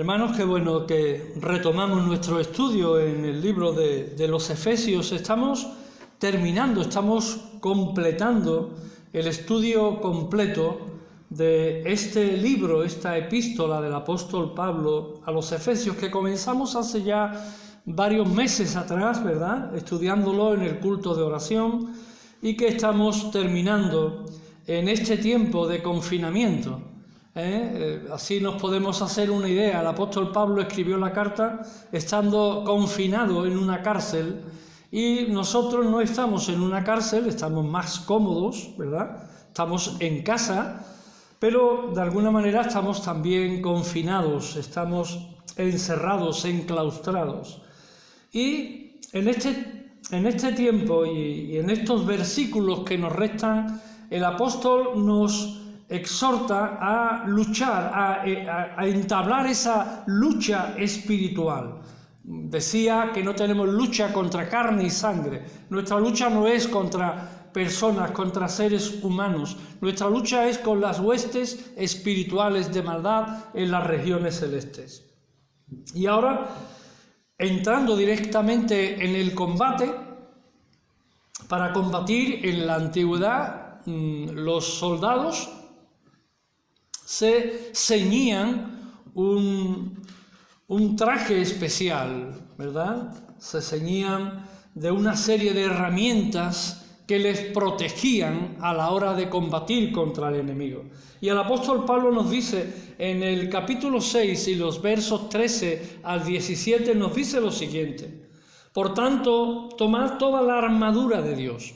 Hermanos, qué bueno que retomamos nuestro estudio en el libro de los Efesios. Estamos completando el estudio completo de este libro, esta epístola del apóstol Pablo a los Efesios, que comenzamos hace ya varios meses atrás, ¿verdad?, estudiándolo en el culto de oración, y que estamos terminando en este tiempo de confinamiento. Así nos podemos hacer una idea. El apóstol Pablo escribió la carta estando confinado en una cárcel, y nosotros no estamos en una cárcel, estamos más cómodos, ¿verdad? Estamos en casa, pero de alguna manera estamos también confinados, estamos encerrados, enclaustrados. Y en este tiempo y en estos versículos que nos restan, el apóstol nos exhorta a luchar, a entablar esa lucha espiritual. Decía que no tenemos lucha contra carne y sangre. Nuestra lucha no es contra personas, contra seres humanos. Nuestra lucha es con las huestes espirituales de maldad en las regiones celestes. Y ahora, entrando directamente en el combate, para combatir en la antigüedad, los soldados se ceñían un traje especial, ¿verdad? Se ceñían de una serie de herramientas que les protegían a la hora de combatir contra el enemigo. Y el apóstol Pablo nos dice en el capítulo 6 y los versos 13 al 17, nos dice lo siguiente: por tanto, tomad toda la armadura de Dios.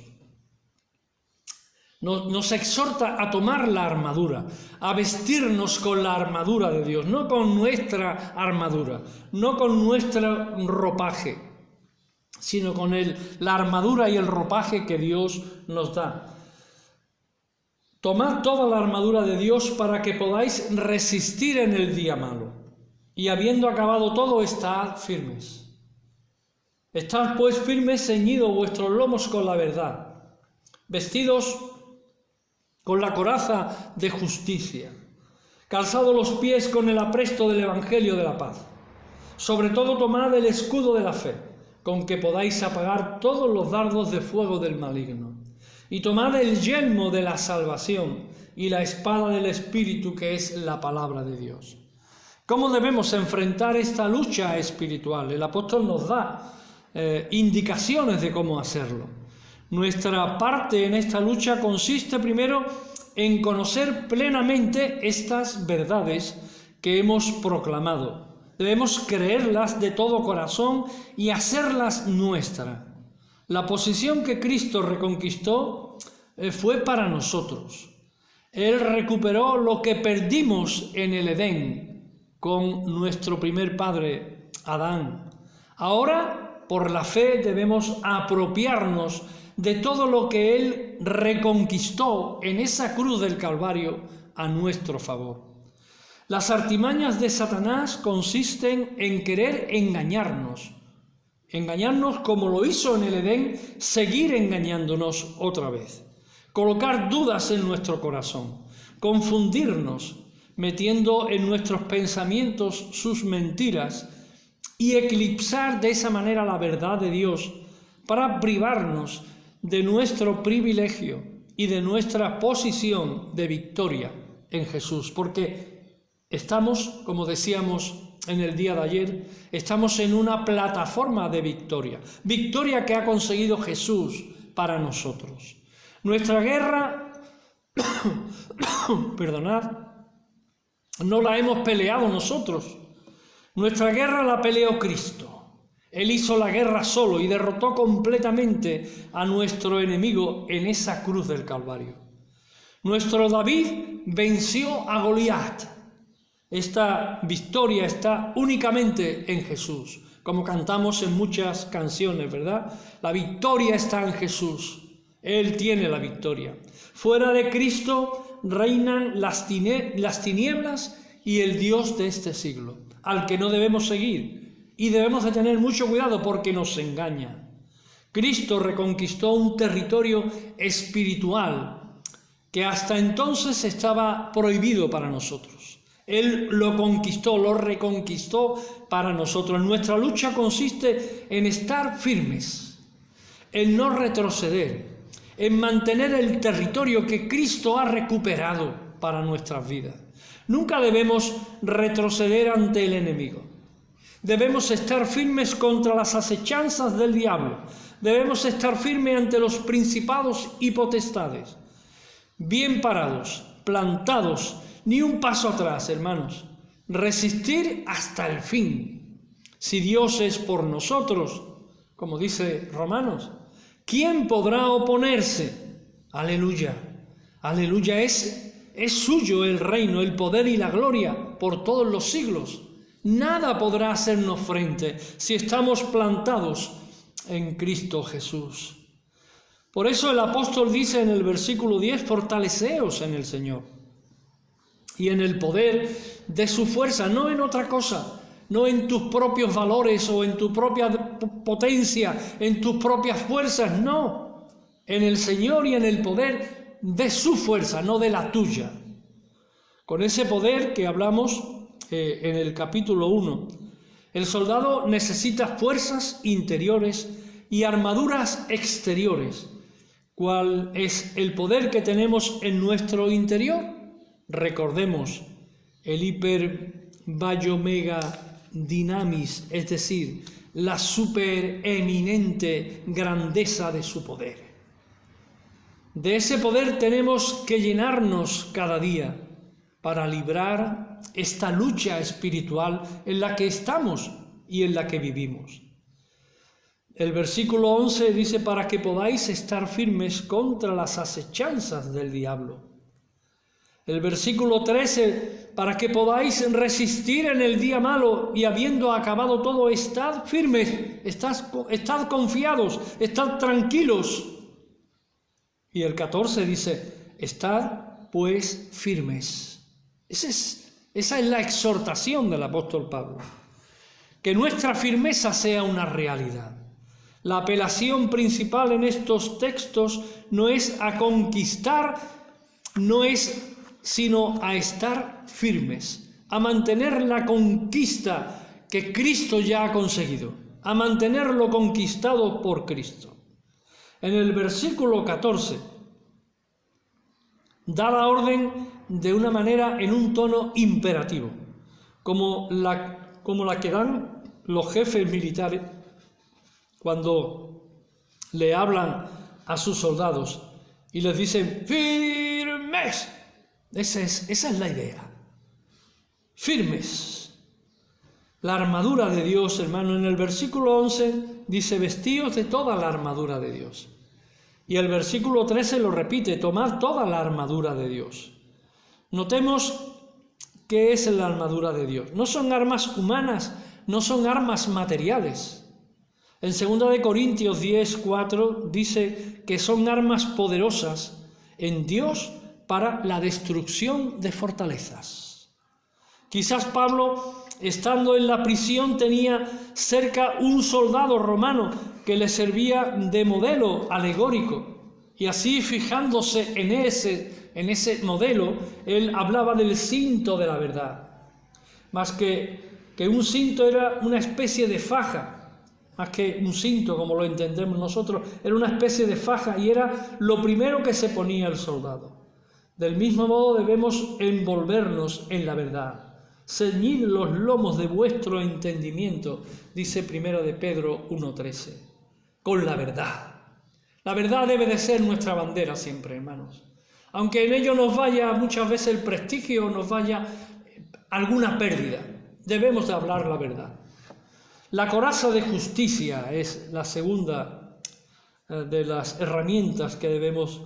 Nos exhorta a tomar la armadura, a vestirnos con la armadura de Dios, no con nuestra armadura, no con nuestro ropaje, sino con la armadura y el ropaje que Dios nos da. Tomad toda la armadura de Dios para que podáis resistir en el día malo, y habiendo acabado todo, estad firmes. Estad pues firmes, ceñidos vuestros lomos con la verdad, vestidos con la coraza de justicia, calzados los pies con el apresto del Evangelio de la paz. Sobre todo tomad el escudo de la fe, con que podáis apagar todos los dardos de fuego del maligno. Y tomad el yelmo de la salvación y la espada del Espíritu, que es la palabra de Dios. ¿Cómo debemos enfrentar esta lucha espiritual? El apóstol nos da indicaciones de cómo hacerlo. Nuestra parte en esta lucha consiste primero en conocer plenamente estas verdades que hemos proclamado. Debemos creerlas de todo corazón y hacerlas nuestras. La posición que Cristo reconquistó fue para nosotros. Él recuperó lo que perdimos en el Edén con nuestro primer padre, Adán. Ahora, por la fe, debemos apropiarnos de todo lo que Él reconquistó en esa cruz del Calvario a nuestro favor. Las artimañas de Satanás consisten en querer engañarnos como lo hizo en el Edén, seguir engañándonos otra vez, colocar dudas en nuestro corazón, confundirnos, metiendo en nuestros pensamientos sus mentiras y eclipsar de esa manera la verdad de Dios para privarnos de nuestro privilegio y de nuestra posición de victoria en Jesús, porque estamos, como decíamos en el día de ayer, estamos en una plataforma de victoria que ha conseguido Jesús para nosotros. Nuestra guerra, perdonad, no la hemos peleado nosotros, nuestra guerra la peleó Cristo. Él hizo la guerra solo y derrotó completamente a nuestro enemigo en esa cruz del Calvario. Nuestro David venció a Goliat. Esta victoria está únicamente en Jesús, como cantamos en muchas canciones, ¿verdad? La victoria está en Jesús. Él tiene la victoria. Fuera de Cristo reinan las tinieblas y el Dios de este siglo, al que no debemos seguir. Y debemos de tener mucho cuidado porque nos engaña. Cristo reconquistó un territorio espiritual que hasta entonces estaba prohibido para nosotros. Él lo conquistó, lo reconquistó para nosotros. Nuestra lucha consiste en estar firmes, en no retroceder, en mantener el territorio que Cristo ha recuperado para nuestras vidas. Nunca debemos retroceder ante el enemigo. Debemos estar firmes contra las acechanzas del diablo. Debemos estar firmes ante los principados y potestades. Bien parados, plantados, ni un paso atrás, hermanos. Resistir hasta el fin. Si Dios es por nosotros, como dice Romanos, ¿quién podrá oponerse? Aleluya. Aleluya, es suyo el reino, el poder y la gloria por todos los siglos. Nada podrá hacernos frente si estamos plantados en Cristo Jesús. Por eso el apóstol dice en el versículo 10, fortaleceos en el Señor y en el poder de su fuerza, no en otra cosa, no en tus propios valores o en tu propia potencia, en tus propias fuerzas, no, en el Señor y en el poder de su fuerza, no de la tuya. Con ese poder que hablamos en el capítulo 1, el soldado necesita fuerzas interiores y armaduras exteriores. ¿Cuál es el poder que tenemos en nuestro interior? Recordemos el hiper bayo mega dinamis, es decir, la supereminente grandeza de su poder. De ese poder tenemos que llenarnos cada día para librar esta lucha espiritual en la que estamos y en la que vivimos. El versículo 11 dice, para que podáis estar firmes contra las acechanzas del diablo. El versículo 13, para que podáis resistir en el día malo y habiendo acabado todo, estad firmes, estad confiados, estad tranquilos. Y el 14 dice, estad pues firmes. Esa es la exhortación del apóstol Pablo. Que nuestra firmeza sea una realidad. La apelación principal en estos textos no es a conquistar, no es sino a estar firmes, a mantener la conquista que Cristo ya ha conseguido, a mantenerlo conquistado por Cristo. En el versículo 14 da la orden de una manera en un tono imperativo, como la que dan los jefes militares cuando le hablan a sus soldados y les dicen firmes. Esa es la idea. Firmes. La armadura de Dios, hermano, en el versículo 11 dice, vestíos de toda la armadura de Dios. Y el versículo 13 lo repite, tomad toda la armadura de Dios. Notemos qué es la armadura de Dios. No son armas humanas, no son armas materiales. En 2 de Corintios 10:4 dice que son armas poderosas en Dios para la destrucción de fortalezas. Quizás Pablo, estando en la prisión, tenía cerca un soldado romano que le servía de modelo alegórico, y así fijándose en ese modelo, él hablaba del cinto de la verdad. Más que un cinto era una especie de faja, más que un cinto como lo entendemos nosotros, era una especie de faja y era lo primero que se ponía el soldado. Del mismo modo debemos envolvernos en la verdad. Ceñid los lomos de vuestro entendimiento, dice 1 de Pedro 1:13, con la verdad. La verdad debe de ser nuestra bandera siempre, hermanos. Aunque en ello nos vaya muchas veces el prestigio, nos vaya alguna pérdida, debemos de hablar la verdad. La coraza de justicia es la segunda de las herramientas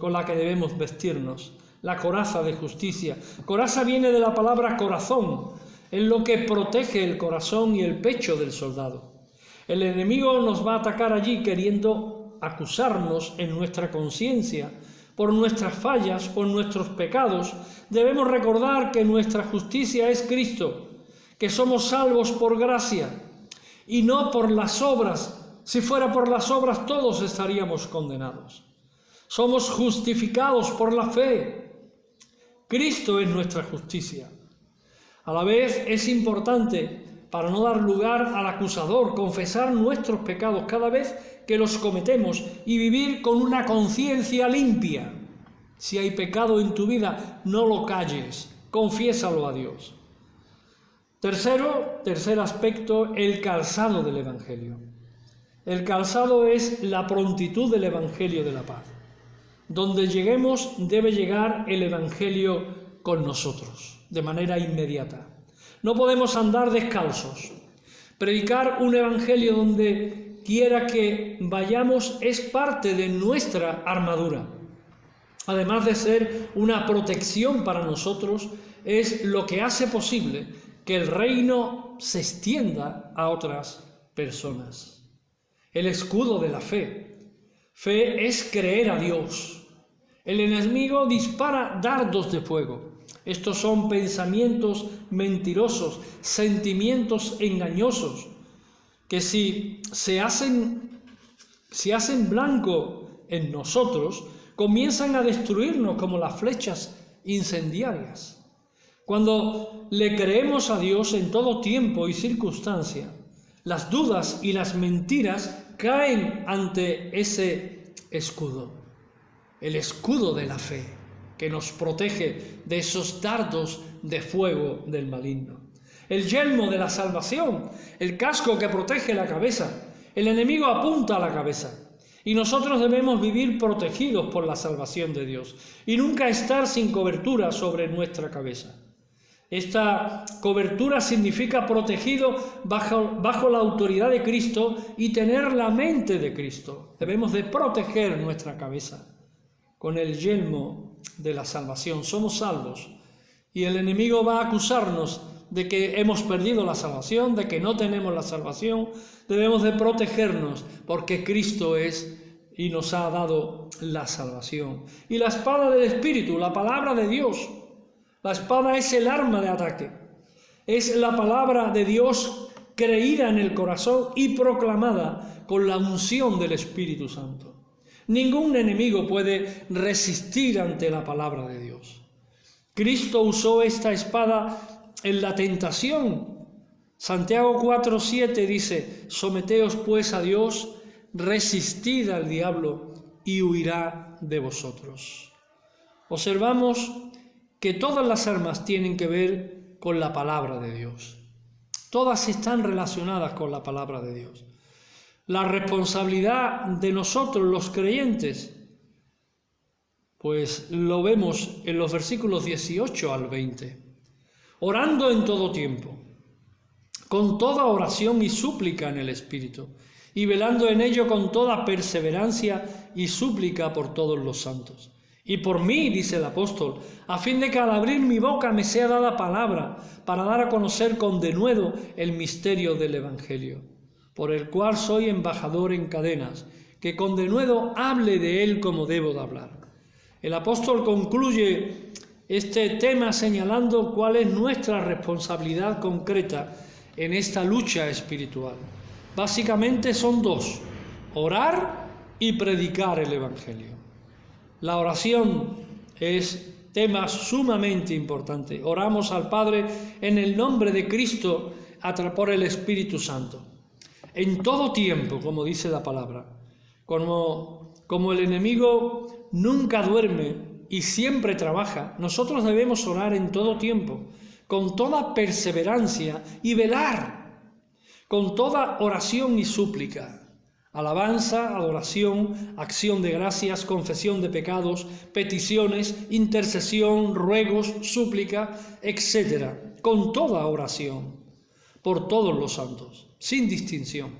con la que debemos vestirnos. La coraza de justicia. Coraza viene de la palabra corazón, es lo que protege el corazón y el pecho del soldado. El enemigo nos va a atacar allí queriendo acusarnos en nuestra conciencia por nuestras fallas, por nuestros pecados. Debemos recordar que nuestra justicia es Cristo, que somos salvos por gracia y no por las obras. Si fuera por las obras todos estaríamos condenados. Somos justificados por la fe. Cristo es nuestra justicia. A la vez es importante, para no dar lugar al acusador, confesar nuestros pecados cada vez que los cometemos y vivir con una conciencia limpia. Si hay pecado en tu vida, no lo calles, confiésalo a Dios. Tercer aspecto, el calzado del Evangelio. El calzado es la prontitud del Evangelio de la paz. Donde lleguemos debe llegar el Evangelio con nosotros, de manera inmediata. No podemos andar descalzos. Predicar un Evangelio donde quiera que vayamos es parte de nuestra armadura. Además de ser una protección para nosotros, es lo que hace posible que el reino se extienda a otras personas. El escudo de la fe. Fe es creer a Dios. El enemigo dispara dardos de fuego. Estos son pensamientos mentirosos, sentimientos engañosos, que si se hacen blanco en nosotros, comienzan a destruirnos como las flechas incendiarias. Cuando le creemos a Dios en todo tiempo y circunstancia, las dudas y las mentiras caen ante ese escudo, el escudo de la fe, que nos protege de esos dardos de fuego del maligno. El yelmo de la salvación, el casco que protege la cabeza. El enemigo apunta a la cabeza y nosotros debemos vivir protegidos por la salvación de Dios y nunca estar sin cobertura sobre nuestra cabeza. Esta cobertura significa protegido bajo la autoridad de Cristo y tener la mente de Cristo. Debemos de proteger nuestra cabeza con el yelmo de la salvación. Somos salvos y el enemigo va a acusarnos de que hemos perdido la salvación, de que no tenemos la salvación. Debemos de protegernos porque Cristo es y nos ha dado la salvación. Y la espada del Espíritu, la palabra de Dios. La espada es el arma de ataque. Es la palabra de Dios creída en el corazón y proclamada con la unción del Espíritu Santo. Ningún enemigo puede resistir ante la palabra de Dios. Cristo usó esta espada en la tentación. Santiago 4:7 dice: someteos pues a Dios, resistid al diablo y huirá de vosotros. Observamos que todas las armas tienen que ver con la palabra de Dios. Todas están relacionadas con la palabra de Dios. La responsabilidad de nosotros, los creyentes, pues lo vemos en los versículos 18 al 20. Orando en todo tiempo, con toda oración y súplica en el Espíritu, y velando en ello con toda perseverancia y súplica por todos los santos. Y por mí, dice el apóstol, a fin de que al abrir mi boca me sea dada palabra para dar a conocer con denuedo el misterio del Evangelio, por el cual soy embajador en cadenas, que con denuedo hable de él como debo de hablar. El apóstol concluye este tema señalando cuál es nuestra responsabilidad concreta en esta lucha espiritual. Básicamente son dos: orar y predicar el Evangelio. La oración es tema sumamente importante. Oramos al Padre en el nombre de Cristo por el Espíritu Santo. En todo tiempo, como dice la palabra. Como el enemigo nunca duerme y siempre trabaja, nosotros debemos orar en todo tiempo, con toda perseverancia y velar, con toda oración y súplica. Alabanza, adoración, acción de gracias, confesión de pecados, peticiones, intercesión, ruegos, súplica, etc. Con toda oración, por todos los santos, sin distinción.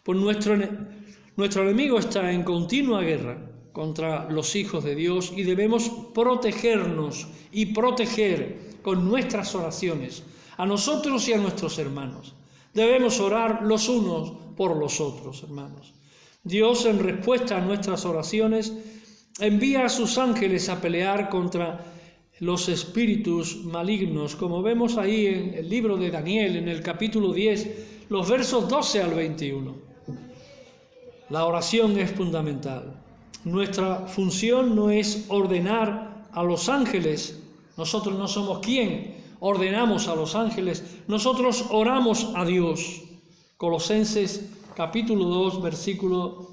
Pues nuestro enemigo está en continua guerra contra los hijos de Dios y debemos protegernos y proteger con nuestras oraciones a nosotros y a nuestros hermanos. Debemos orar los unos por los otros, hermanos. Dios, en respuesta a nuestras oraciones, envía a sus ángeles a pelear contra los espíritus malignos, como vemos ahí en el libro de Daniel, en el capítulo 10, los versos 12 al 21. La oración es fundamental. Nuestra función no es ordenar a los ángeles. Nosotros no somos quien ordenamos a los ángeles, nosotros oramos a Dios. Colosenses capítulo 2, versículos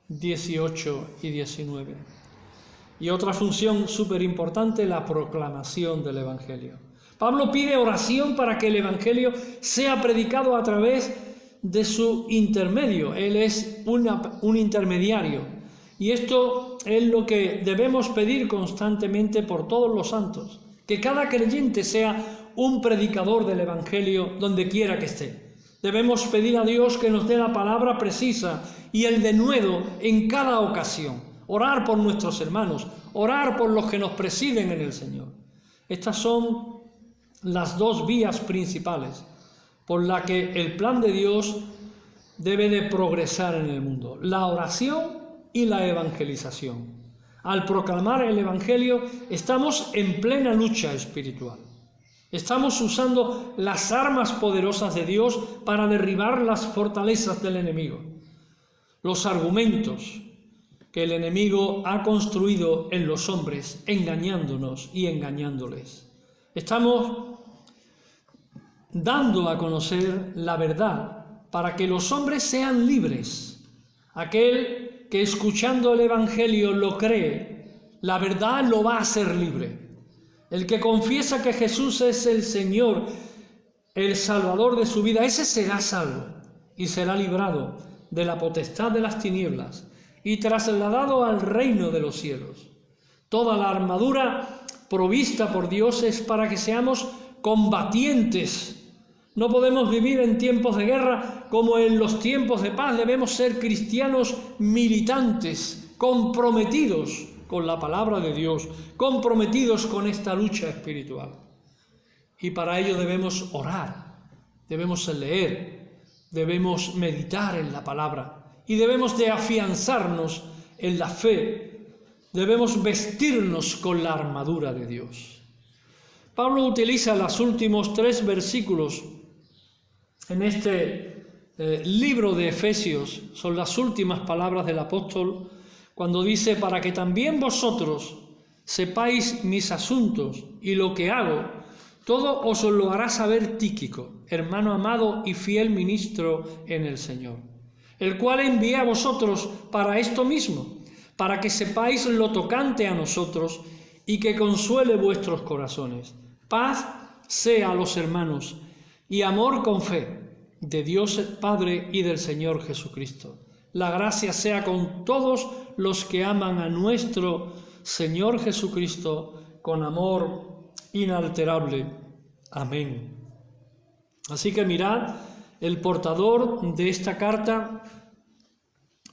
18 y 19. Y otra función súper importante, la proclamación del Evangelio. Pablo pide oración para que el Evangelio sea predicado a través de su intermedio. Él es un intermediario. Y esto es lo que debemos pedir constantemente por todos los santos. Que cada creyente sea un predicador del Evangelio donde quiera que esté. Debemos pedir a Dios que nos dé la palabra precisa y el denuedo en cada ocasión. Orar por nuestros hermanos, orar por los que nos presiden en el Señor. Estas son las dos vías principales por las que el plan de Dios debe de progresar en el mundo. La oración y la evangelización. Al proclamar el Evangelio estamos en plena lucha espiritual. Estamos usando las armas poderosas de Dios para derribar las fortalezas del enemigo. Los argumentos que el enemigo ha construido en los hombres, engañándonos y engañándoles. Estamos dando a conocer la verdad para que los hombres sean libres. Aquel que escuchando el Evangelio lo cree, la verdad lo va a hacer libre. El que confiesa que Jesús es el Señor, el Salvador de su vida, ese será salvo y será librado de la potestad de las tinieblas y trasladado al reino de los cielos. Toda la armadura provista por Dios es para que seamos combatientes. No podemos vivir en tiempos de guerra como en los tiempos de paz. Debemos ser cristianos militantes, comprometidos con la palabra de Dios, comprometidos con esta lucha espiritual. Y para ello debemos orar, debemos leer, debemos meditar en la palabra y debemos de afianzarnos en la fe, debemos vestirnos con la armadura de Dios. Pablo utiliza los últimos 3 versículos en este libro de Efesios, son las últimas palabras del apóstol, cuando dice, para que también vosotros sepáis mis asuntos y lo que hago, todo os lo hará saber Tíquico, hermano amado y fiel ministro en el Señor, el cual envié a vosotros para esto mismo, para que sepáis lo tocante a nosotros y que consuele vuestros corazones. Paz sea a los hermanos y amor con fe de Dios Padre y del Señor Jesucristo. La gracia sea con todos los que aman a nuestro Señor Jesucristo con amor inalterable. Amén. Así que mirad, el portador de esta carta,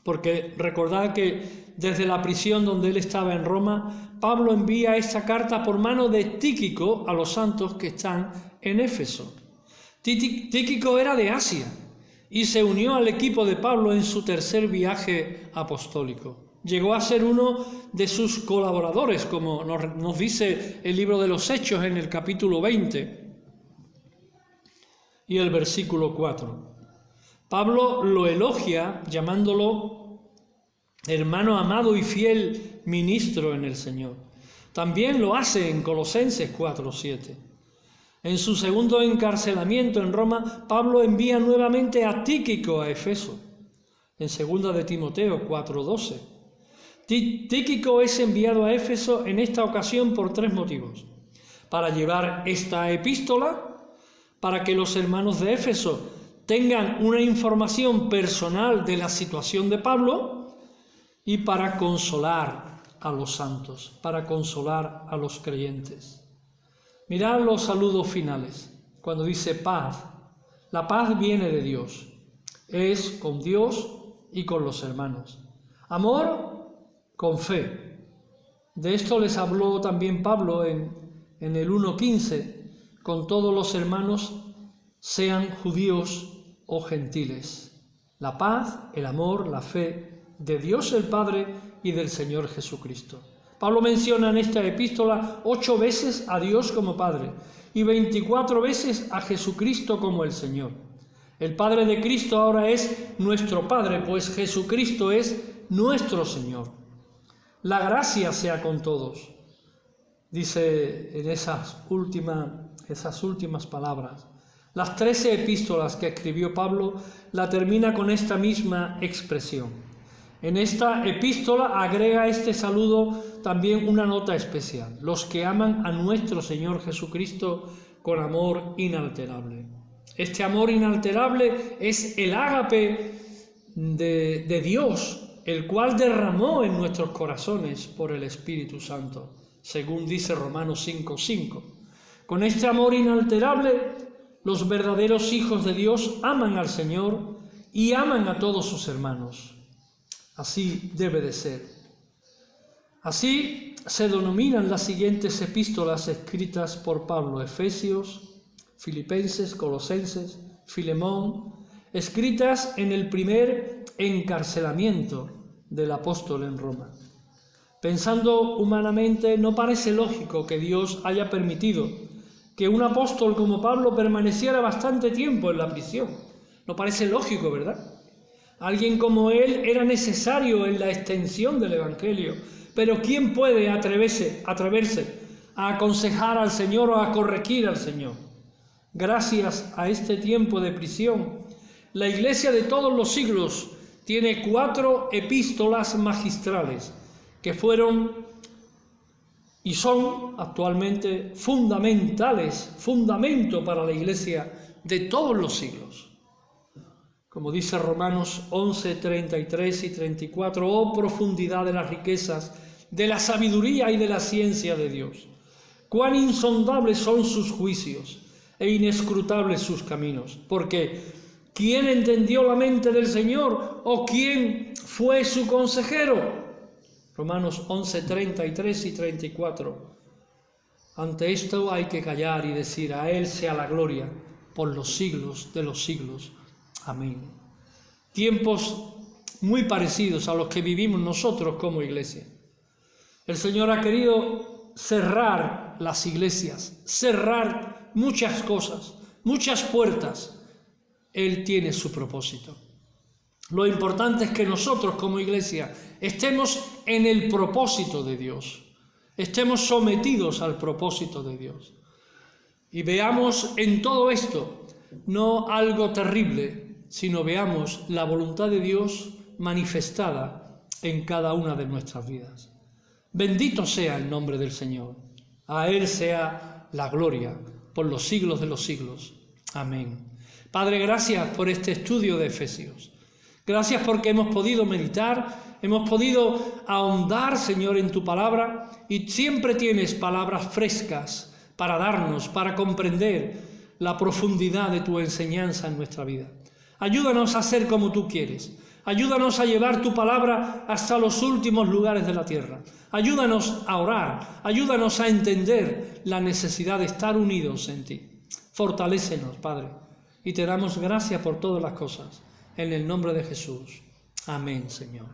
porque recordad que desde la prisión donde él estaba en Roma, Pablo envía esta carta por mano de Tíquico a los santos que están en Éfeso. Tíquico era de Asia y se unió al equipo de Pablo en su tercer viaje apostólico. Llegó a ser uno de sus colaboradores, como nos dice el libro de los Hechos en el capítulo 20 y el versículo 4. Pablo lo elogia llamándolo hermano amado y fiel ministro en el Señor. También lo hace en Colosenses 4:7. En su segundo encarcelamiento en Roma, Pablo envía nuevamente a Tíquico a Efeso, en 2 de Timoteo 4:12. Tíquico es enviado a Éfeso en esta ocasión por 3 motivos. Para llevar esta epístola, para que los hermanos de Éfeso tengan una información personal de la situación de Pablo y para consolar a los santos, para consolar a los creyentes. Mirad los saludos finales, cuando dice paz. La paz viene de Dios, es con Dios y con los hermanos. Amor con fe. De esto les habló también Pablo en el 1:15, con todos los hermanos, sean judíos o gentiles. La paz, el amor, la fe de Dios el Padre y del Señor Jesucristo. Pablo menciona en esta epístola 8 veces a Dios como Padre y 24 veces a Jesucristo como el Señor. El Padre de Cristo ahora es nuestro Padre, pues Jesucristo es nuestro Señor. La gracia sea con todos, dice en esa última esas últimas palabras. Las 13 epístolas que escribió Pablo la termina con esta misma expresión. En esta epístola agrega este saludo también una nota especial: los que aman a nuestro Señor Jesucristo con amor inalterable. Este amor inalterable es el ágape de Dios, el cual derramó en nuestros corazones por el Espíritu Santo, según dice Romanos 5:5. Con este amor inalterable, los verdaderos hijos de Dios aman al Señor y aman a todos sus hermanos. Así debe de ser. Así se denominan las siguientes epístolas escritas por Pablo: Efesios, Filipenses, Colosenses, Filemón, escritas en el primer encarcelamiento del apóstol en Roma. Pensando humanamente, no parece lógico que Dios haya permitido que un apóstol como Pablo permaneciera bastante tiempo en la prisión. No parece lógico, ¿verdad? Alguien como él era necesario en la extensión del Evangelio, pero ¿quién puede atreverse a aconsejar al Señor o a corregir al Señor? Gracias a este tiempo de prisión, la Iglesia de todos los siglos tiene 4 epístolas magistrales que fueron y son actualmente fundamento para la Iglesia de todos los siglos. Como dice Romanos 11, 33 y 34, oh profundidad de las riquezas, de la sabiduría y de la ciencia de Dios. Cuán insondables son sus juicios e inescrutables sus caminos. Porque ¿quién entendió la mente del Señor? ¿O quién fue su consejero? Romanos 11, 33 y 34. Ante esto hay que callar y decir: a Él sea la gloria por los siglos de los siglos. Amén. Tiempos muy parecidos a los que vivimos nosotros como iglesia. El Señor ha querido cerrar las iglesias, cerrar muchas cosas, muchas puertas. Él tiene su propósito. Lo importante es que nosotros como iglesia estemos en el propósito de Dios, estemos sometidos al propósito de Dios y veamos en todo esto no algo terrible, sino veamos la voluntad de Dios manifestada en cada una de nuestras vidas. Bendito sea el nombre del Señor. A Él sea la gloria por los siglos de los siglos. Amén. Padre, gracias por este estudio de Efesios. Gracias porque hemos podido meditar, hemos podido ahondar, Señor, en tu palabra, y siempre tienes palabras frescas para darnos, para comprender la profundidad de tu enseñanza en nuestra vida. Ayúdanos a ser como tú quieres. Ayúdanos a llevar tu palabra hasta los últimos lugares de la tierra. Ayúdanos a orar. Ayúdanos a entender la necesidad de estar unidos en ti. Fortalécenos, Padre, y te damos gracias por todas las cosas. En el nombre de Jesús. Amén, Señor.